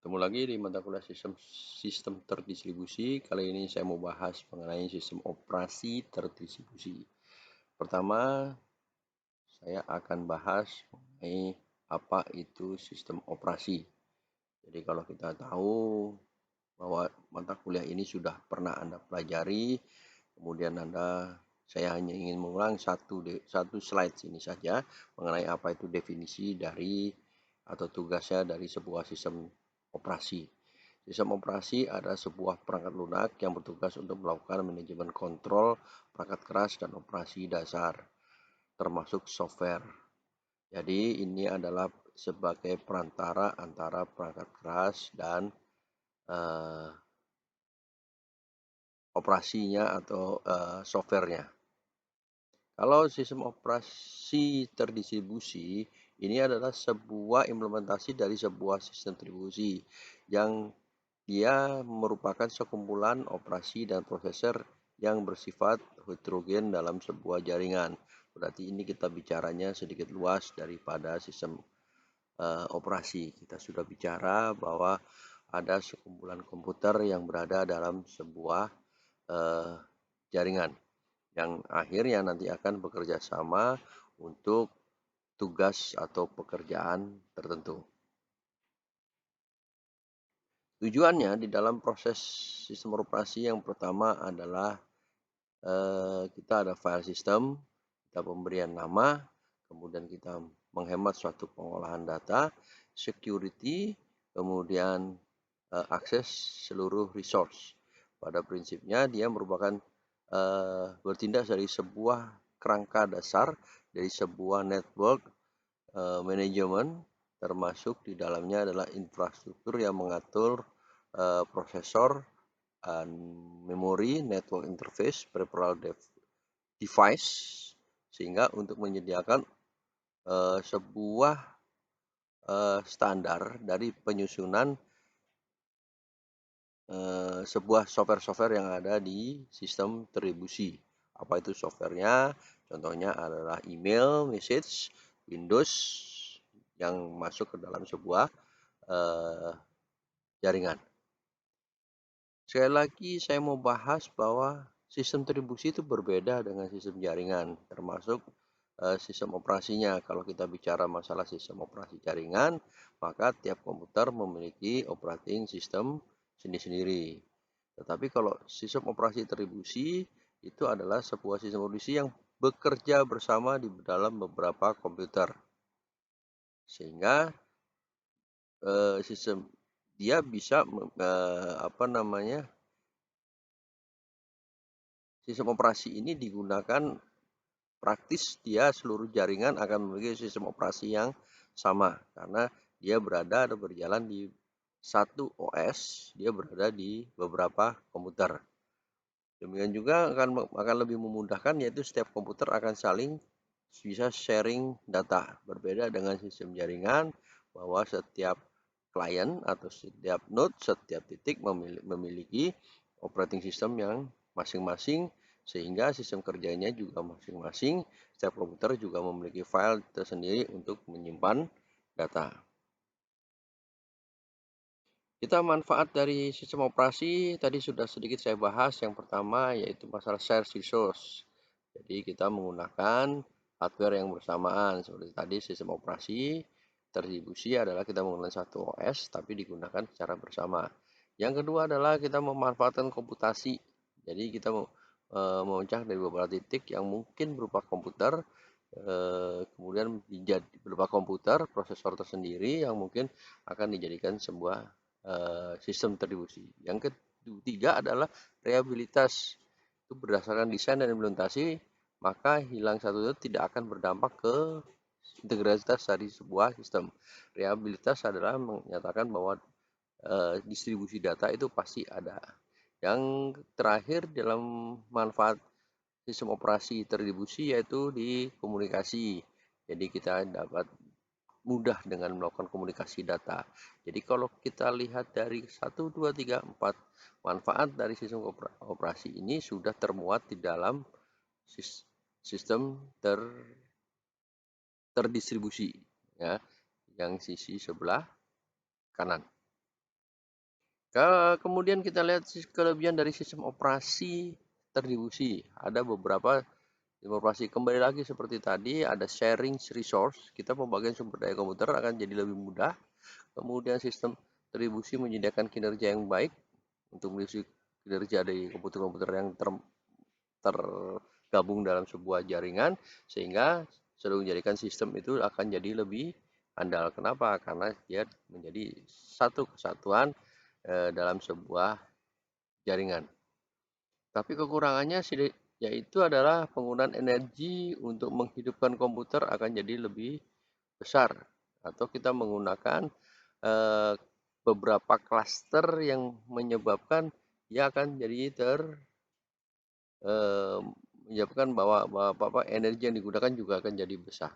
Ketemu lagi di mata kuliah sistem terdistribusi. Kali ini saya mau bahas mengenai sistem operasi terdistribusi. Pertama, saya akan bahas mengenai apa itu sistem operasi. Jadi kalau kita tahu bahwa mata kuliah ini sudah pernah Anda pelajari, kemudian saya hanya ingin mengulang satu slide ini saja mengenai apa itu definisi dari atau tugasnya dari sebuah sistem operasi. Sistem operasi adalah sebuah perangkat lunak yang bertugas untuk melakukan manajemen kontrol perangkat keras dan operasi dasar, termasuk software. Jadi ini adalah sebagai perantara antara perangkat keras dan operasinya atau softwarenya. Kalau sistem operasi terdistribusi, ini adalah sebuah implementasi dari sebuah sistem distribusi yang dia merupakan sekumpulan operasi dan prosesor yang bersifat heterogen dalam sebuah jaringan. Berarti ini kita bicaranya sedikit luas daripada sistem operasi. Kita sudah bicara bahwa ada sekumpulan komputer yang berada dalam sebuah jaringan yang akhirnya nanti akan bekerja sama untuk tugas atau pekerjaan tertentu. Tujuannya di dalam proses sistem operasi yang pertama adalah kita ada file system, kita pemberian nama, kemudian kita menghemat suatu pengolahan data, security, kemudian akses seluruh resource. Pada prinsipnya dia merupakan bertindak dari sebuah kerangka dasar dari sebuah network manajemen, termasuk di dalamnya adalah infrastruktur yang mengatur prosesor, memori, network interface, peripheral device, sehingga untuk menyediakan sebuah standar dari penyusunan sebuah software-software yang ada di sistem terdistribusi. Apa itu softwarenya? Contohnya adalah email, message, Windows yang masuk ke dalam sebuah jaringan. Sekali lagi saya mau bahas bahwa sistem distribusi itu berbeda dengan sistem jaringan, termasuk sistem operasinya. Kalau kita bicara masalah sistem operasi jaringan, maka tiap komputer memiliki operating system sendiri-sendiri. Tetapi kalau sistem operasi distribusi itu adalah sebuah sistem operasi yang bekerja bersama di dalam beberapa komputer. Sehingga sistem dia bisa sistem operasi ini digunakan praktis, dia seluruh jaringan akan memiliki sistem operasi yang sama karena dia berada atau berjalan di satu OS, dia berada di beberapa komputer. Demikian juga akan lebih memudahkan, yaitu setiap komputer akan saling bisa sharing data. Berbeda dengan sistem jaringan bahwa setiap klien atau setiap node, setiap titik memiliki operating system yang masing-masing, sehingga sistem kerjanya juga masing-masing. Setiap komputer juga memiliki file tersendiri untuk menyimpan data. Kita manfaat dari sistem operasi tadi sudah sedikit saya bahas. Yang pertama yaitu masalah share resource. Jadi kita menggunakan hardware yang bersamaan. Seperti tadi sistem operasi terdistribusi adalah kita menggunakan satu OS tapi digunakan secara bersama. Yang kedua adalah kita memanfaatkan komputasi. Jadi kita memecah dari beberapa titik yang mungkin berupa komputer, kemudian berupa komputer, prosesor tersendiri yang mungkin akan dijadikan sebuah sistem distribusi. Yang ketiga adalah reliabilitas. Itu berdasarkan desain dan implementasi, maka hilang satu itu tidak akan berdampak ke integritas dari sebuah sistem. Reliabilitas adalah menyatakan bahwa distribusi data itu pasti ada. Yang terakhir dalam manfaat sistem operasi terdistribusi yaitu di komunikasi. Jadi kita dapat mudah dengan melakukan komunikasi data. Jadi kalau kita lihat dari 1, 2, 3, 4 manfaat dari sistem operasi ini sudah termuat di dalam sistem terdistribusi, ya, yang sisi sebelah kanan. Kemudian kita lihat kelebihan dari sistem operasi terdistribusi. Ada beberapa sistem operasi, kembali lagi seperti tadi, ada sharing resource, kita pembagian sumber daya komputer akan jadi lebih mudah. Kemudian sistem terdistribusi menyediakan kinerja yang baik untuk mengisi kinerja dari komputer-komputer yang tergabung dalam sebuah jaringan, sehingga selalu menjadikan sistem itu akan jadi lebih andal. Kenapa? Karena dia menjadi satu kesatuan dalam sebuah jaringan. Tapi kekurangannya yaitu adalah penggunaan energi untuk menghidupkan komputer akan jadi lebih besar, atau kita menggunakan eh, beberapa klaster yang menyebabkan dia akan jadi eh, menyebabkan bahwa energi yang digunakan juga akan jadi besar.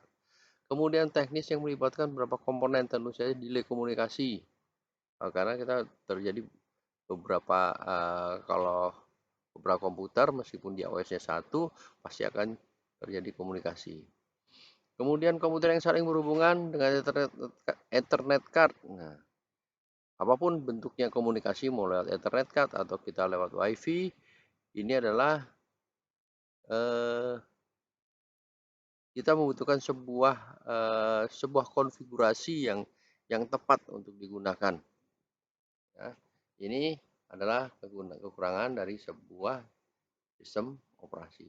Kemudian teknis yang melibatkan beberapa komponen, tentu saja delay komunikasi. Karena kita terjadi beberapa kalau beberapa komputer meskipun dia OS-nya satu pasti akan terjadi komunikasi. Kemudian komputer yang saling berhubungan dengan Ethernet card. Nah, apapun bentuknya komunikasi mau lewat Ethernet card atau kita lewat WiFi, ini adalah eh, kita membutuhkan sebuah konfigurasi yang tepat untuk digunakan. Ya, ini adalah kekurangan dari sebuah sistem operasi.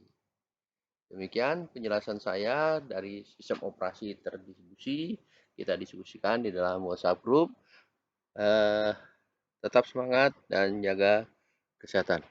Demikian penjelasan saya dari sistem operasi terdistribusi. Kita diskusikan di dalam WhatsApp group. Tetap semangat dan jaga kesehatan.